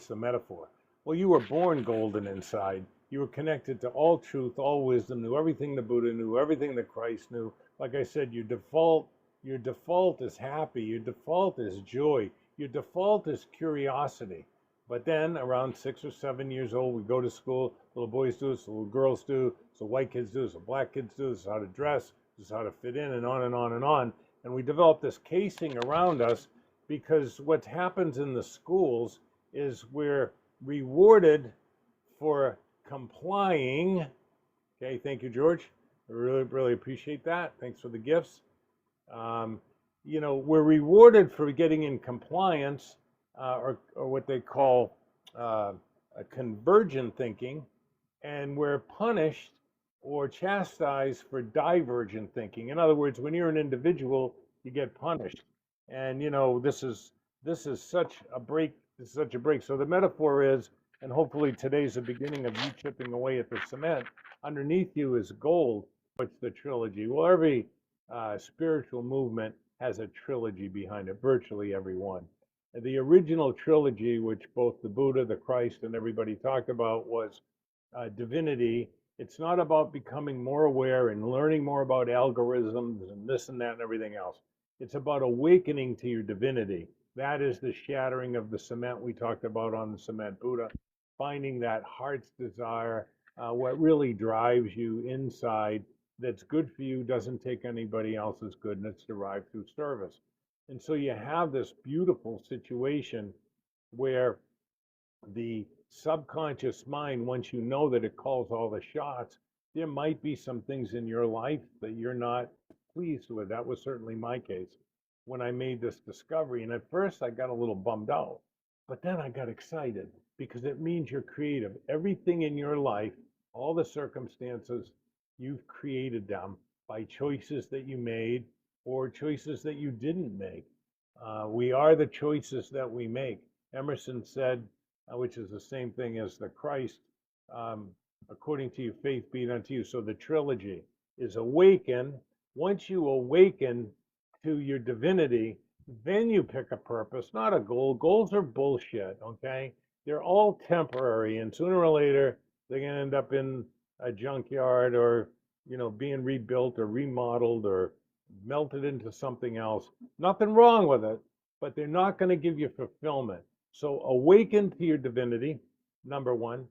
what's the metaphor? Well, you were born golden inside. You were connected to all truth, all wisdom, knew everything the Buddha knew, everything the Christ knew. Like I said, your default is happy, your default is joy, your default is curiosity. But then around 6 or 7 years old, we go to school, little boys do this, little girls do, so white kids do this, so black kids do this, how to dress, this is how to fit in, and on and on and on. And we develop this casing around us because what happens in the schools is we're rewarded for complying. Okay, thank you, George. I really, really appreciate that. Thanks for the gifts. We're rewarded for getting in compliance, or what they call a convergent thinking, and we're punished or chastised for divergent thinking. In other words, when you're an individual, you get punished. And this is such a break. This is such a break. So the metaphor is, and hopefully today's the beginning of you chipping away at the cement. Underneath you is gold. What's the trilogy? Well, every spiritual movement has a trilogy behind it, virtually every one. The original trilogy, which both the Buddha, the Christ, and everybody talked about, was Divinity. It's not about becoming more aware and learning more about algorithms and this and that and everything else. It's about awakening to your divinity. That is the shattering of the cement we talked about on the Cement Buddha, finding that heart's desire, what really drives you inside, that's good for you, doesn't take anybody else's good, and it's derived through service. And so you have this beautiful situation where the subconscious mind, once you know that it calls all the shots, there might be some things in your life that you're not pleased with. That was certainly my case when I made this discovery. And at first I got a little bummed out, but then I got excited because it means you're creative. Everything in your life, all the circumstances, you've created them by choices that you made or choices that you didn't make. We are the choices that we make. Emerson said, which is the same thing as the Christ, according to your faith be it unto you. So the trilogy is awaken. Once you awaken to your divinity, then you pick a purpose, not a goal. Goals are bullshit, okay? They're all temporary, and sooner or later, they're going to end up in a junkyard or, being rebuilt or remodeled or melted into something else. Nothing wrong with it, but they're not going to give you fulfillment. So awaken to your divinity, number one.